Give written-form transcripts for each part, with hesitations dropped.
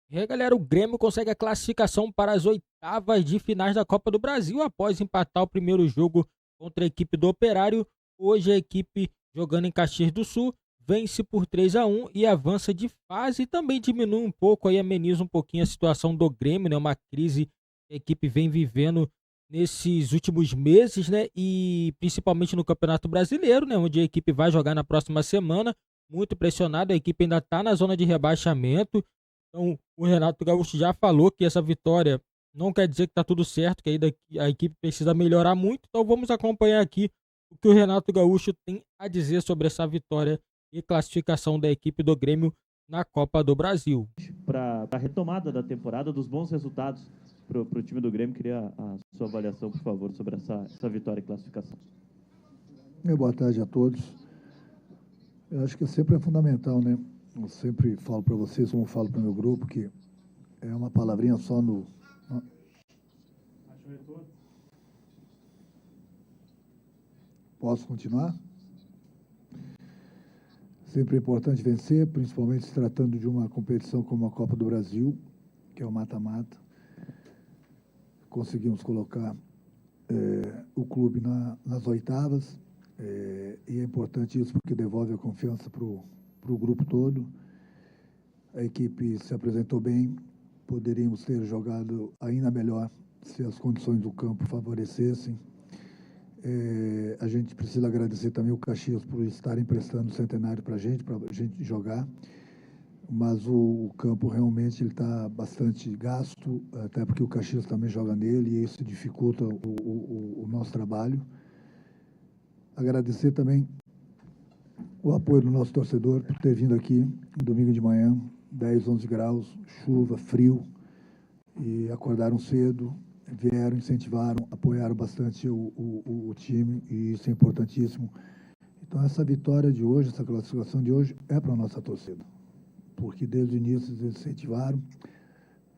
E aí, galera, o Grêmio consegue a classificação para as oitavas de finais da Copa do Brasil após empatar o primeiro jogo contra a equipe do Operário. Hoje a equipe, jogando em Caxias do Sul, vence por 3-1 e avança de fase e também diminui um pouco, aí ameniza um pouquinho a situação do Grêmio, né? Uma crise que a equipe vem vivendo nesses últimos meses, né? E principalmente no Campeonato Brasileiro, né? Onde a equipe vai jogar na próxima semana. Muito pressionado, a equipe ainda está na zona de rebaixamento. Então, o Renato Gaúcho já falou que essa vitória não quer dizer que está tudo certo, que ainda a equipe precisa melhorar muito. Então, vamos acompanhar aqui o que o Renato Gaúcho tem a dizer sobre essa vitória e classificação da equipe do Grêmio na Copa do Brasil. Para a retomada da temporada, dos bons resultados para o time do Grêmio, queria a sua avaliação, por favor, sobre essa vitória e classificação. Boa tarde a todos. Eu acho que sempre é fundamental, né? Eu sempre falo para vocês, como eu falo para o meu grupo, que é uma palavrinha só no... Posso continuar? Sempre é importante vencer, principalmente se tratando de uma competição como a Copa do Brasil, que é o mata-mata. Conseguimos colocar o clube nas oitavas, e é importante isso porque devolve a confiança para o grupo todo. A equipe se apresentou bem, poderíamos ter jogado ainda melhor se as condições do campo favorecessem. A gente precisa agradecer também o Caxias por estar emprestando o Centenário para a gente jogar, mas o campo realmente está bastante gasto, até porque o Caxias também joga nele e isso dificulta o nosso trabalho. Agradecer também o apoio do nosso torcedor por ter vindo aqui no domingo de manhã, 10, 11 graus, chuva, frio, e acordaram cedo, vieram, incentivaram, apoiaram bastante o time, e isso é importantíssimo. Então, essa vitória de hoje, essa classificação de hoje, é para a nossa torcida, porque desde o início eles incentivaram,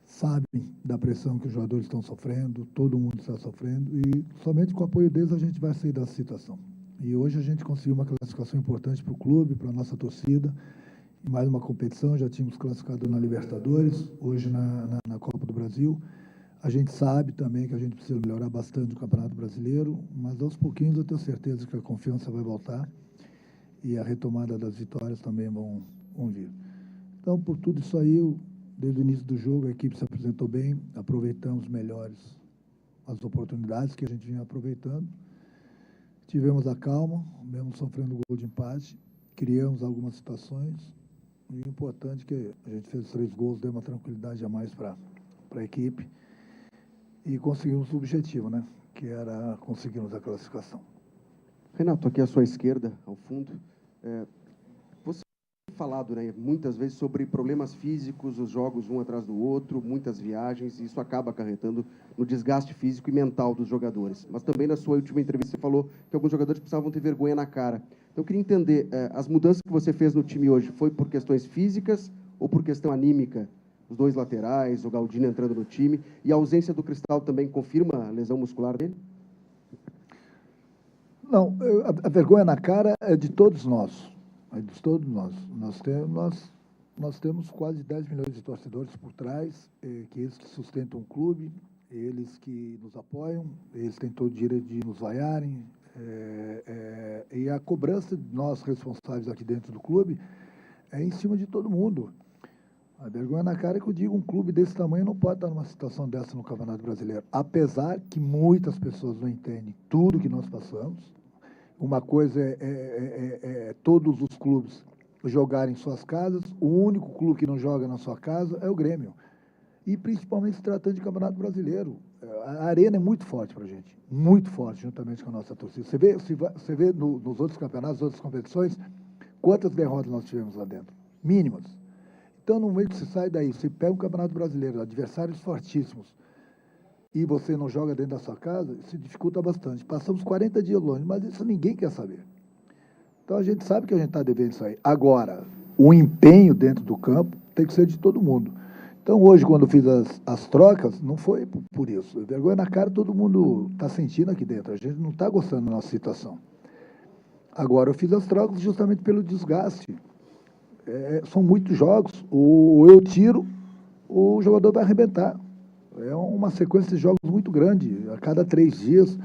sabem da pressão que os jogadores estão sofrendo, todo mundo está sofrendo, e somente com o apoio deles a gente vai sair dessa situação. E hoje a gente conseguiu uma classificação importante para o clube, para a nossa torcida, e mais uma competição, já tínhamos classificado na Libertadores, hoje na Copa do Brasil. A gente sabe também que a gente precisa melhorar bastante o Campeonato Brasileiro, mas aos pouquinhos eu tenho certeza que a confiança vai voltar e a retomada das vitórias também vão vir. Então, por tudo isso aí, desde o início do jogo, a equipe se apresentou bem, aproveitamos melhores as oportunidades que a gente vinha aproveitando. Tivemos a calma, mesmo sofrendo gol de empate, criamos algumas situações, e o importante é que a gente fez 3 gols, deu uma tranquilidade a mais para a equipe, e conseguimos o objetivo, né? Que era conseguirmos a classificação. Renato, aqui à sua esquerda, ao fundo, você tem falado, né, muitas vezes sobre problemas físicos, os jogos um atrás do outro, muitas viagens, e isso acaba acarretando no desgaste físico e mental dos jogadores. Mas também na sua última entrevista você falou que alguns jogadores precisavam ter vergonha na cara. Então eu queria entender, as mudanças que você fez no time hoje, foi por questões físicas ou por questão anímica? Os 2 laterais, o Galdino entrando no time, e a ausência do Cristal também confirma a lesão muscular dele? Não, a vergonha na cara é de todos nós. É de todos nós. Nós temos quase 10 milhões de torcedores por trás, que eles que sustentam o clube, eles que nos apoiam, eles têm todo o direito de nos vaiarem, e a cobrança de nós responsáveis aqui dentro do clube é em cima de todo mundo. A vergonha na cara é que eu digo, um clube desse tamanho não pode estar numa situação dessa no Campeonato Brasileiro. Apesar que muitas pessoas não entendem tudo que nós passamos. Uma coisa é todos os clubes jogarem em suas casas, o único clube que não joga na sua casa é o Grêmio. E principalmente se tratando de Campeonato Brasileiro. A arena é muito forte para a gente, muito forte, juntamente com a nossa torcida. Você vê nos outros campeonatos, nas outras competições, quantas derrotas nós tivemos lá dentro? Mínimas. Então, no momento que você sai daí, você pega um Campeonato Brasileiro, adversários fortíssimos, e você não joga dentro da sua casa, isso dificulta bastante. Passamos 40 dias longe, mas isso ninguém quer saber. Então, a gente sabe que a gente está devendo isso aí. Agora, o empenho dentro do campo tem que ser de todo mundo. Então, hoje, quando eu fiz as trocas, não foi por isso. Vergonha na cara todo mundo está sentindo aqui dentro. A gente não está gostando da nossa situação. Agora, eu fiz as trocas justamente pelo desgaste. São muitos jogos, ou eu tiro, o jogador vai arrebentar. É uma sequência de jogos muito grande, a cada 3 dias.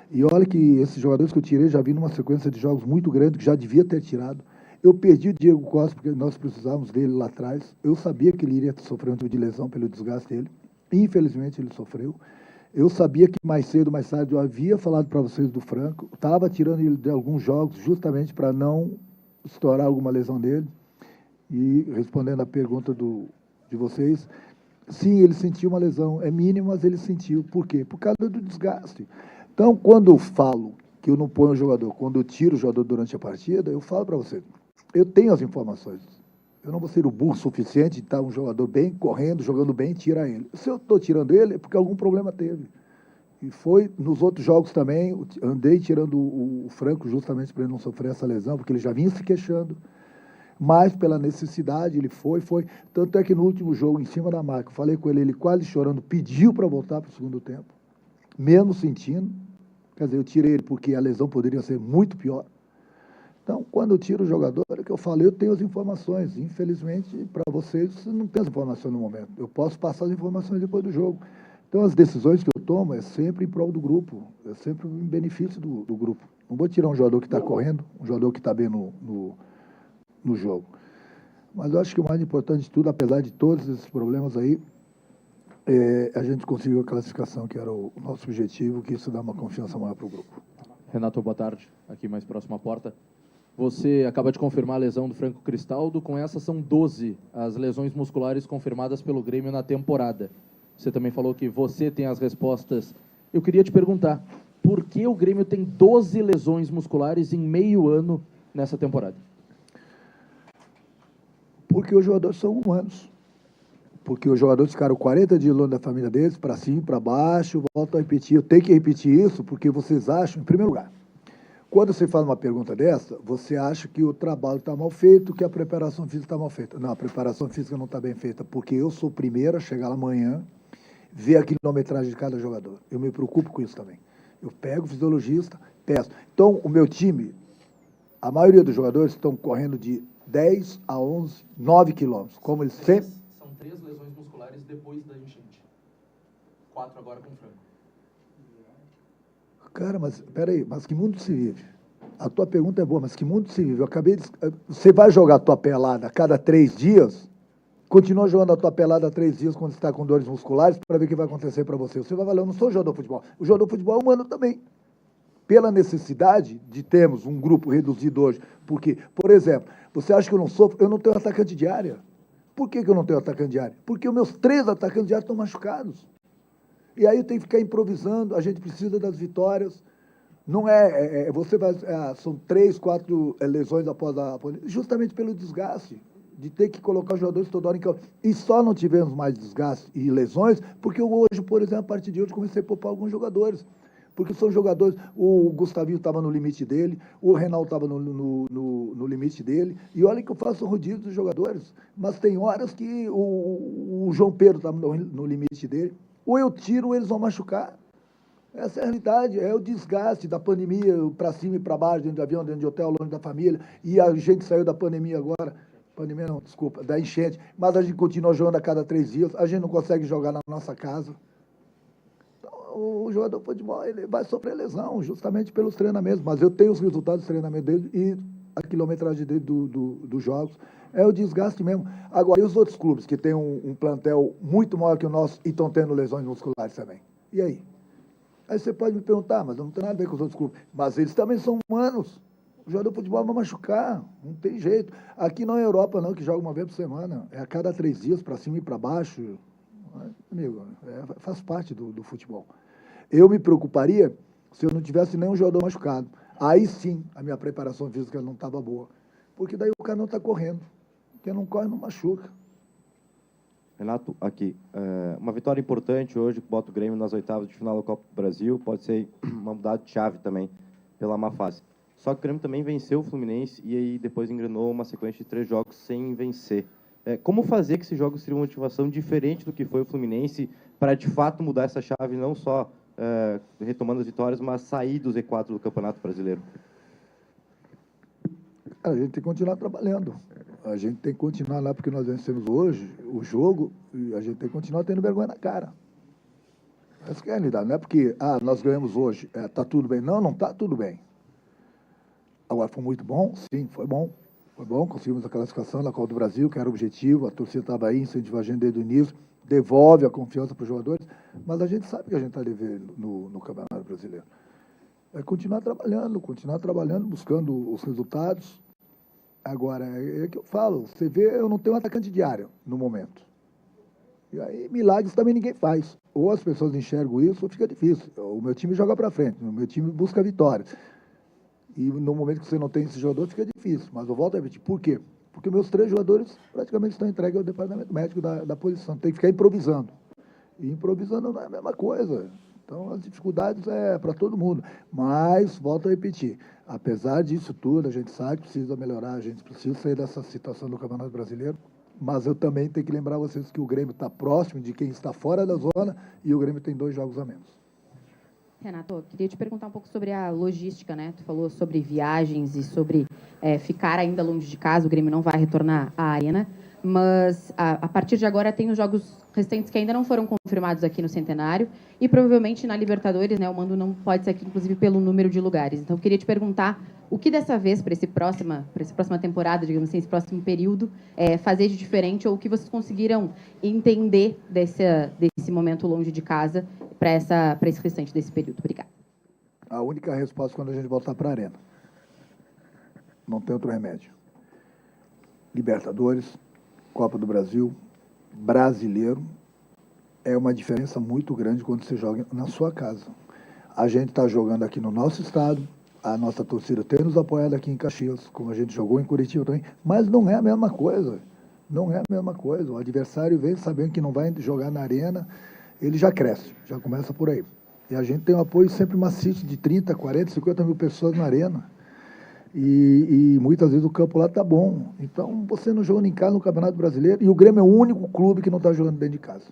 E olha que esses jogadores que eu tirei já vi numa sequência de jogos muito grande, que já devia ter tirado. Eu perdi o Diego Costa, porque nós precisávamos dele lá atrás. Eu sabia que ele iria sofrer um tipo de lesão pelo desgaste dele. Infelizmente, ele sofreu. Eu sabia que mais cedo, mais tarde, eu havia falado para vocês do Franco. Estava tirando ele de alguns jogos justamente para não estourar alguma lesão dele. E respondendo a pergunta de vocês, sim, ele sentiu uma lesão. É mínima, mas ele sentiu. Por quê? Por causa do desgaste. Então, quando eu falo que eu não ponho o jogador, quando eu tiro o jogador durante a partida, eu falo para você, eu tenho as informações. Eu não vou ser o burro suficiente de estar um jogador bem, correndo, jogando bem, tirar ele. Se eu estou tirando ele, é porque algum problema teve. E foi nos outros jogos também, andei tirando o Franco justamente para ele não sofrer essa lesão, porque ele já vinha se queixando. Mas pela necessidade, ele foi. Tanto é que no último jogo, em cima da marca, falei com ele quase chorando, pediu para voltar para o segundo tempo, mesmo sentindo. Quer dizer, eu tirei ele porque a lesão poderia ser muito pior. Então, quando eu tiro o jogador, é que eu falei, eu tenho as informações. Infelizmente, para vocês não tem as informações no momento. Eu posso passar as informações depois do jogo. Então, as decisões que eu tomo é sempre em prol do grupo, é sempre em benefício do grupo. Não vou tirar um jogador que está correndo, um jogador que está bem no jogo. Mas eu acho que o mais importante de tudo, apesar de todos esses problemas aí, a gente conseguiu a classificação, que era o nosso objetivo, que isso dá uma confiança maior para o grupo. Renato, boa tarde. Aqui mais próximo à porta. Você acaba de confirmar a lesão do Franco Cristaldo. Com essa, são 12 as lesões musculares confirmadas pelo Grêmio na temporada. Você também falou que você tem as respostas. Eu queria te perguntar, por que o Grêmio tem 12 lesões musculares em meio ano nessa temporada? Porque os jogadores são humanos. Porque os jogadores ficaram 40 dias longe da família deles, para cima, para baixo, volto a repetir. Eu tenho que repetir isso porque vocês acham, em primeiro lugar, quando você faz uma pergunta dessa, você acha que o trabalho está mal feito, que a preparação física está mal feita. Não, a preparação física não está bem feita, porque eu sou o primeiro a chegar lá amanhã, ver a quilometragem de cada jogador. Eu me preocupo com isso também. Eu pego o fisiologista, peço. Então, o meu time, a maioria dos jogadores estão correndo de 10 a 11, 9 quilômetros, como eles sempre... São 3 lesões musculares depois da enchente. 4 agora com o Franco. Cara, mas peraí, mas que mundo se vive? A tua pergunta é boa, mas que mundo se vive? Eu acabei de... Você vai jogar a tua pelada a cada 3 dias? Continua jogando a tua pelada a 3 dias quando você está com dores musculares para ver o que vai acontecer para você. Você vai valer, eu não sou jogador de futebol. O jogador de futebol é humano também. Pela necessidade de termos um grupo reduzido hoje. Porque, por exemplo, você acha que eu não sofro? Eu não tenho atacante de área. Por que eu não tenho atacante de área? Porque os meus 3 atacantes de área estão machucados. E aí eu tenho que ficar improvisando, a gente precisa das vitórias. Não você vai... são 3, 4 lesões após justamente pelo desgaste, de ter que colocar os jogadores toda hora em campo. E só não tivemos mais desgaste e lesões, porque hoje, por exemplo, a partir de hoje, comecei a poupar alguns jogadores. Porque são jogadores... O Gustavinho estava no limite dele, o Reinaldo estava no limite dele, e olha que eu faço rodízio dos jogadores, mas tem horas que o João Pedro estava no limite dele, ou eu tiro ou eles vão machucar. Essa é a realidade, é o desgaste da pandemia, para cima e para baixo, dentro de avião, dentro de hotel, longe da família, e a gente saiu da pandemia agora, pandemia não, desculpa, da enchente, mas a gente continua jogando a cada 3 dias, a gente não consegue jogar na nossa casa. Então, o jogador de futebol, ele vai sofrer lesão, justamente pelos treinamentos, mas eu tenho os resultados do treinamento dele e a quilometragem dele dos jogos. É o desgaste mesmo. Agora, e os outros clubes que têm um plantel muito maior que o nosso e estão tendo lesões musculares também? E aí? Aí você pode me perguntar, mas eu não tenho nada a ver com os outros clubes. Mas eles também são humanos. O jogador de futebol vai machucar, não tem jeito. Aqui não é Europa, não, que joga uma vez por semana. É a cada 3 dias, para cima e para baixo. Amigo, faz parte do futebol. Eu me preocuparia se eu não tivesse nenhum jogador machucado. Aí sim, a minha preparação física não estava boa. Porque daí o cara não está correndo. Quem não corre não machuca. Renato, aqui, uma vitória importante hoje que bota o Grêmio nas oitavas de final da Copa do Brasil, pode ser uma mudada de chave também, pela má fase. Só que o Grêmio também venceu o Fluminense e aí depois engrenou uma sequência de 3 jogos sem vencer. Como fazer que esses jogos tenham uma motivação diferente do que foi o Fluminense para de fato mudar essa chave, não só retomando as vitórias, mas sair do Z4 do Campeonato Brasileiro? A gente tem que continuar trabalhando. A gente tem que continuar lá porque nós vencemos hoje o jogo e a gente tem que continuar tendo vergonha na cara. Essa que é a realidade. Não é porque, nós ganhamos hoje, tá tudo bem. Não, não tá tudo bem. Agora, foi muito bom? Sim, foi bom. Foi bom, conseguimos a classificação na Copa do Brasil, que era o objetivo, a torcida estava aí, incentivou a gente desde o início, devolve a confiança para os jogadores, mas a gente sabe que a gente está devendo no Campeonato Brasileiro. É continuar trabalhando, buscando os resultados. Agora, é que eu falo, você vê, eu não tenho um atacante de área no momento. E aí, milagres também ninguém faz. Ou as pessoas enxergam isso, ou fica difícil. O meu time joga para frente, o meu time busca vitórias. E no momento que você não tem esse jogador, fica difícil. Mas eu volto a repetir, por quê? Porque meus 3 jogadores praticamente estão entregues ao departamento médico da posição. Tem que ficar improvisando. E improvisando não é a mesma coisa. Então, as dificuldades é para todo mundo. Mas, volto a repetir, apesar disso tudo, a gente sabe que precisa melhorar, a gente precisa sair dessa situação do Campeonato Brasileiro, mas eu também tenho que lembrar vocês que o Grêmio está próximo de quem está fora da zona e o Grêmio tem 2 jogos a menos. Renato, eu queria te perguntar um pouco sobre a logística, né? Tu falou sobre viagens e sobre ficar ainda longe de casa, o Grêmio não vai retornar à arena, mas a partir de agora tem os jogos restantes que ainda não foram confirmados aqui no Centenário e provavelmente na Libertadores, né? O mando não pode ser aqui, inclusive, pelo número de lugares. Então, eu queria te perguntar o que dessa vez, para essa próxima temporada, digamos assim, esse próximo período, fazer de diferente ou o que vocês conseguiram entender desse momento longe de casa para esse restante desse período. Obrigada. A única resposta é quando a gente voltar para a arena. Não tem outro remédio. Libertadores, Copa do Brasil, Brasileiro, é uma diferença muito grande quando você joga na sua casa. A gente está jogando aqui no nosso estado, a nossa torcida tem nos apoiado aqui em Caxias, como a gente jogou em Curitiba também, mas não é a mesma coisa. Não é a mesma coisa. O adversário vem sabendo que não vai jogar na arena, ele já cresce, já começa por aí. E a gente tem um apoio sempre maciço de 30, 40, 50 mil pessoas na arena. E muitas vezes o campo lá está bom. Então, você não jogando em casa no Campeonato Brasileiro, e o Grêmio é o único clube que não está jogando dentro de casa.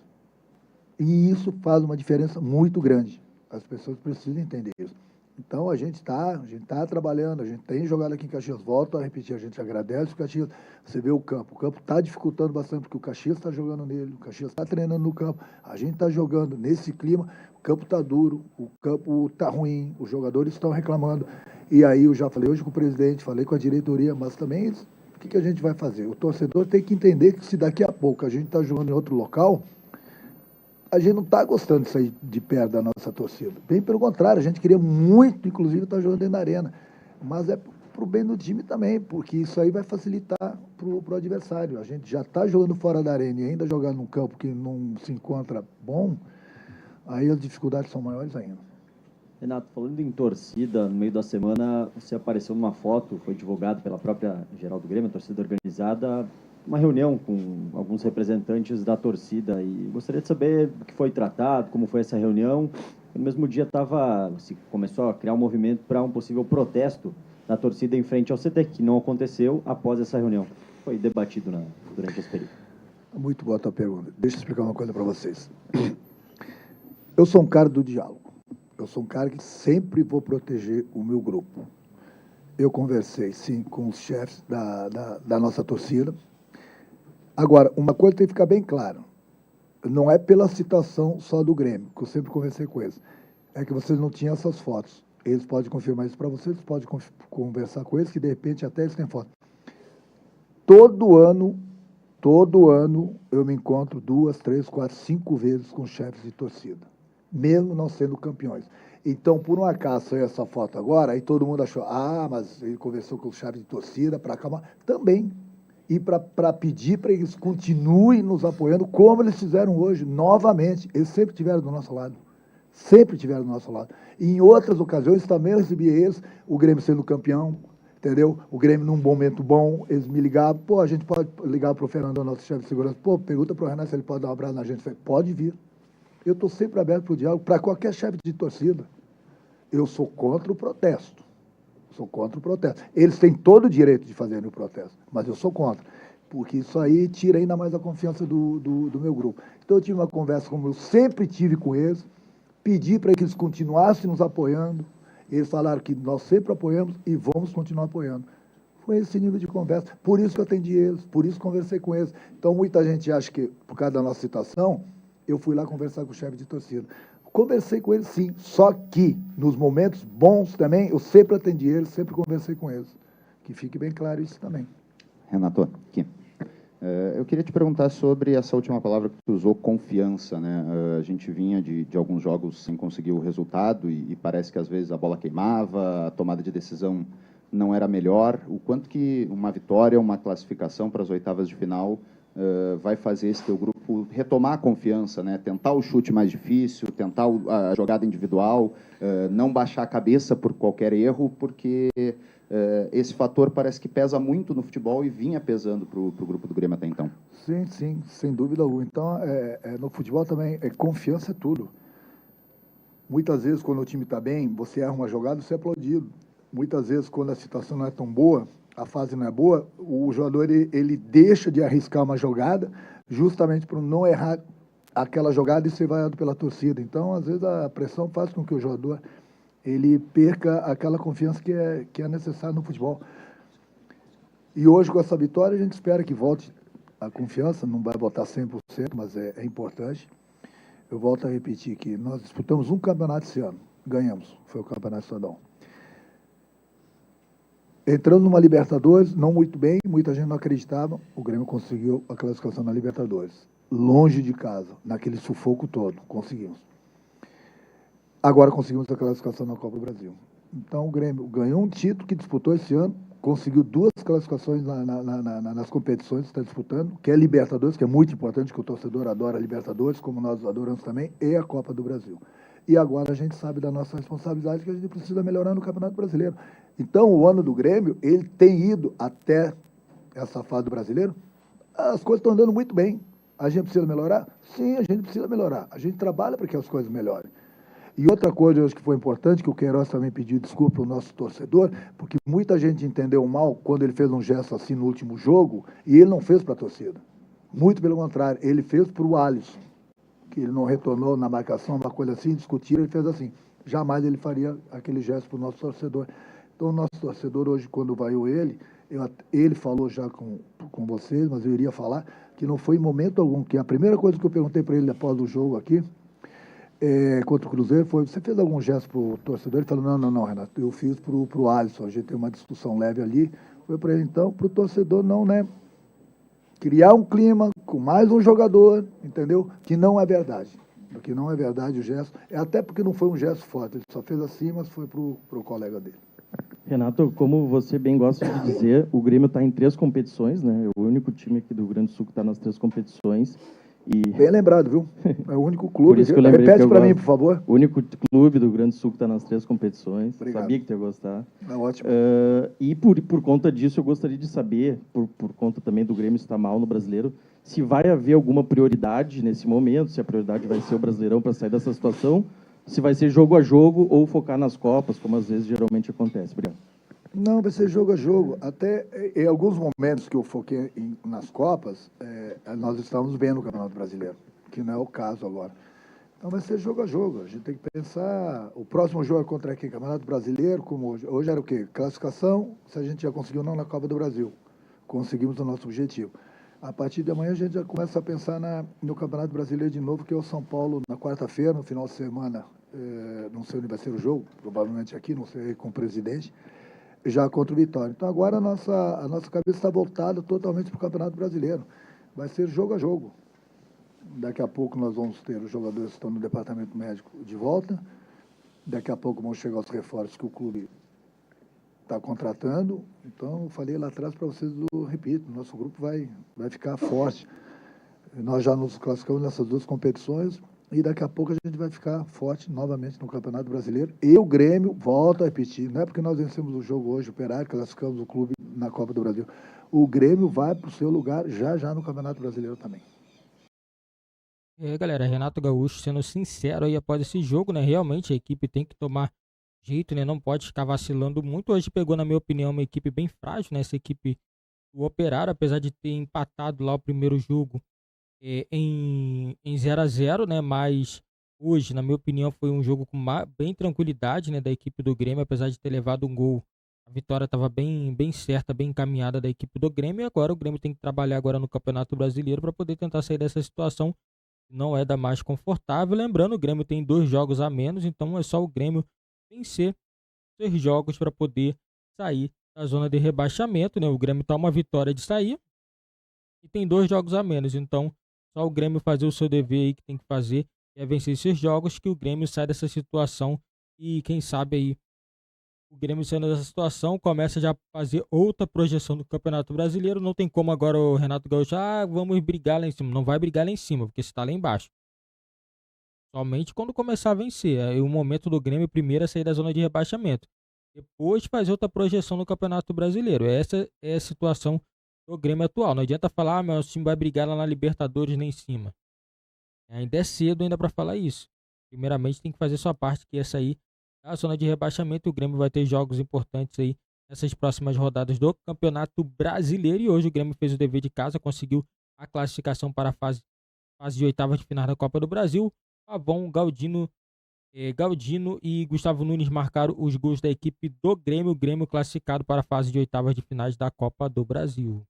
E isso faz uma diferença muito grande. As pessoas precisam entender isso. Então, a gente está trabalhando, a gente tem jogado aqui em Caxias. Volto a repetir, a gente agradece o Caxias. Você vê o campo está dificultando bastante, porque o Caxias está jogando nele, o Caxias está treinando no campo, a gente está jogando nesse clima, o campo está duro, o campo está ruim, os jogadores estão reclamando. E aí eu já falei hoje com o presidente, falei com a diretoria, mas também o que a gente vai fazer? O torcedor tem que entender que se daqui a pouco a gente está jogando em outro local, a gente não está gostando de sair de perto da nossa torcida. Bem pelo contrário, a gente queria muito, inclusive, estar jogando dentro da arena. Mas é para o bem do time também, porque isso aí vai facilitar para o adversário. A gente já está jogando fora da arena e ainda jogar num campo que não se encontra bom, aí as dificuldades são maiores ainda. Renato, falando em torcida, no meio da semana você apareceu numa foto, foi divulgado pela própria geral do Grêmio, a torcida organizada, uma reunião com alguns representantes da torcida, e gostaria de saber o que foi tratado, como foi essa reunião. No mesmo dia se começou a criar um movimento para um possível protesto da torcida em frente ao CT, que não aconteceu após essa reunião. Foi debatido durante esse período. Muito boa a tua pergunta. Deixa eu explicar uma coisa para vocês. Eu sou um cara do diálogo. Eu sou um cara que sempre vou proteger o meu grupo. Eu conversei, sim, com os chefes da nossa torcida. Agora, uma coisa tem que ficar bem clara. Não é pela situação só do Grêmio, que eu sempre conversei com eles. É que vocês não tinham essas fotos. Eles podem confirmar isso para vocês, podem conversar com eles, que de repente até eles têm foto. Todo ano, eu me encontro 2, 3, 4, 5 vezes com chefes de torcida, mesmo não sendo campeões. Então, por um acaso, saiu essa foto agora, aí todo mundo achou, mas ele conversou com o chefe de torcida para acalmar. Também. E para pedir para eles continuem nos apoiando, como eles fizeram hoje, novamente. Eles sempre estiveram do nosso lado. Sempre estiveram do nosso lado. E em outras ocasiões também eu recebia eles, o Grêmio sendo campeão, entendeu? O Grêmio num momento bom, eles me ligavam, a gente pode ligar para o Fernando, nosso chefe de segurança, pergunta para o Renato se ele pode dar um abraço na gente. Eu falei, pode vir. Eu estou sempre aberto para o diálogo, para qualquer chefe de torcida. Eu sou contra o protesto. Sou contra o protesto. Eles têm todo o direito de fazerem o protesto, mas eu sou contra, porque isso aí tira ainda mais a confiança do meu grupo. Então eu tive uma conversa, como eu sempre tive com eles, pedi para que eles continuassem nos apoiando. Eles falaram que nós sempre apoiamos e vamos continuar apoiando. com esse nível de conversa. Por isso que eu atendi eles, por isso conversei com eles. Então, muita gente acha que, por causa da nossa situação, eu fui lá conversar com o chefe de torcida. Conversei com eles, sim, só que nos momentos bons também, eu sempre atendi eles, sempre conversei com eles. Que fique bem claro isso também. Renato, aqui. Eu queria te perguntar sobre essa última palavra que tu usou, confiança, né? A gente vinha de alguns jogos sem conseguir o resultado e parece que às vezes a bola queimava, a tomada de decisão não era melhor. O quanto que uma vitória, uma classificação para as oitavas de final vai fazer esse teu grupo retomar a confiança, né? Tentar o chute mais difícil, tentar a jogada individual, não baixar a cabeça por qualquer erro, porque esse fator parece que pesa muito no futebol e vinha pesando para o grupo do Grêmio até então. Sim, sim, sem dúvida alguma. Então, no futebol também, confiança é tudo. Muitas vezes, quando o time está bem, você erra uma jogada, você é aplaudido. Muitas vezes, quando a situação não é tão boa, a fase não é boa, o jogador ele deixa de arriscar uma jogada justamente para não errar aquela jogada e ser vaiado pela torcida. Então, às vezes, a pressão faz com que o jogador ele perca aquela confiança que é necessária no futebol. E hoje, com essa vitória, a gente espera que volte a confiança, não vai voltar 100%, mas é importante. Eu volto a repetir que nós disputamos um campeonato esse ano, ganhamos, foi o Campeonato Estadual. Entrando numa Libertadores, não muito bem, muita gente não acreditava, o Grêmio conseguiu a classificação na Libertadores. Longe de casa, naquele sufoco todo, conseguimos. Agora conseguimos a classificação na Copa do Brasil. Então o Grêmio ganhou um título que disputou esse ano, conseguiu 2 classificações nas competições que está disputando, que é Libertadores, que é muito importante, que o torcedor adora a Libertadores, como nós adoramos também, e a Copa do Brasil. E agora a gente sabe da nossa responsabilidade que a gente precisa melhorar no Campeonato Brasileiro. Então o ano do Grêmio, ele tem ido até essa fase do Brasileiro, as coisas estão andando muito bem. A gente precisa melhorar? Sim, a gente precisa melhorar. A gente trabalha para que as coisas melhorem. E outra coisa, eu acho que foi importante, que o Queiroz também pediu desculpa para o nosso torcedor, porque muita gente entendeu mal quando ele fez um gesto assim no último jogo, e ele não fez para a torcida. Muito pelo contrário, ele fez para o Alisson, que ele não retornou na marcação, uma coisa assim, discutiram, ele fez assim. Jamais ele faria aquele gesto para o nosso torcedor. Então, o nosso torcedor hoje, quando vaiou ele falou já com vocês, mas eu iria falar que não foi em momento algum, que a primeira coisa que eu perguntei para ele após o jogo aqui, contra o Cruzeiro, foi: você fez algum gesto para o torcedor? Ele falou: não, Renato, eu fiz para o Alisson, a gente tem uma discussão leve ali. Foi para ele, então, para o torcedor não, né? Criar um clima com mais um jogador, entendeu? Que não é verdade. Que não é verdade o gesto. Até porque não foi um gesto forte, ele só fez assim, mas foi para o colega dele. Renato, como você bem gosta de dizer, o Grêmio está em 3 competições, né? É o único time aqui do Rio Grande do Sul que está nas 3 competições. E... Bem lembrado, viu? É o único clube. Por isso que eu lembrei. Repete para mim, por favor. O único clube do Rio Grande do Sul que está nas 3 competições. Obrigado. Sabia que tu ia gostar. É ótimo. E por conta disso, eu gostaria de saber, por conta também do Grêmio estar mal no Brasileiro, se vai haver alguma prioridade nesse momento, se a prioridade vai ser o Brasileirão para sair dessa situação, se vai ser jogo a jogo ou focar nas Copas, como às vezes geralmente acontece. Obrigado. Não, vai ser jogo a jogo. Até em alguns momentos que eu foquei nas Copas, nós estávamos bem no Campeonato Brasileiro, que não é o caso agora. Então vai ser jogo a jogo. A gente tem que pensar, o próximo jogo é contra quem? Campeonato Brasileiro, como hoje. Hoje era o quê? Classificação, se a gente já conseguiu não na Copa do Brasil. Conseguimos o nosso objetivo. A partir de amanhã a gente já começa a pensar no Campeonato Brasileiro de novo, que é o São Paulo na quarta-feira, no final de semana, não sei onde vai ser o jogo, provavelmente aqui, não sei, com o presidente, já contra o Vitória. Então agora a nossa cabeça está voltada totalmente para o Campeonato Brasileiro. Vai ser jogo a jogo. Daqui a pouco nós vamos ter os jogadores que estão no departamento médico de volta. Daqui a pouco vão chegar os reforços que o clube está contratando. Então, eu falei lá atrás para vocês, eu repito, nosso grupo vai ficar forte. Nós já nos classificamos nessas 2 competições e daqui a pouco a gente vai ficar forte novamente no Campeonato Brasileiro. E o Grêmio, volta a repetir, não é porque nós vencemos o jogo hoje, o Operário, classificamos o clube na Copa do Brasil. O Grêmio vai para o seu lugar já no Campeonato Brasileiro também. Galera, Renato Gaúcho sendo sincero aí após esse jogo, né? Realmente a equipe tem que tomar jeito, né? Não pode ficar vacilando muito. Hoje pegou, na minha opinião, uma equipe bem frágil, né? Essa equipe do Operário, apesar de ter empatado lá o primeiro jogo em 0-0, né? Mas hoje, na minha opinião, foi um jogo com bem tranquilidade, né? Da equipe do Grêmio, apesar de ter levado um gol A vitória estava bem certa, bem encaminhada da equipe do Grêmio, e agora o Grêmio tem que trabalhar agora no Campeonato Brasileiro para poder tentar sair dessa situação, que não é da mais confortável. Lembrando, o Grêmio tem 2 jogos a menos, então é só o Grêmio vencer 6 jogos para poder sair da zona de rebaixamento, né? O Grêmio está uma vitória de sair e tem 2 jogos a menos, então só o Grêmio fazer o seu dever aí que tem que fazer, que é vencer esses jogos, que o Grêmio sai dessa situação e quem sabe aí o Grêmio saindo dessa situação começa já a fazer outra projeção do Campeonato Brasileiro. Não tem como agora o Renato Gaúcho, vamos brigar lá em cima. Não vai brigar lá em cima, porque você está lá embaixo. Somente quando começar a vencer. Aí o momento do Grêmio primeiro é sair da zona de rebaixamento. Depois fazer outra projeção no Campeonato Brasileiro. Essa é a situação do Grêmio atual. Não adianta falar, meu time vai brigar lá na Libertadores nem em cima. Ainda é cedo ainda para falar isso. Primeiramente tem que fazer sua parte, que é sair da zona de rebaixamento. O Grêmio vai ter jogos importantes aí nessas próximas rodadas do Campeonato Brasileiro. E hoje o Grêmio fez o dever de casa, conseguiu a classificação para a fase de oitavas de final da Copa do Brasil. Pavon, Galdino e Gustavo Nunes marcaram os gols da equipe do Grêmio. O Grêmio classificado para a fase de oitavas de finais da Copa do Brasil.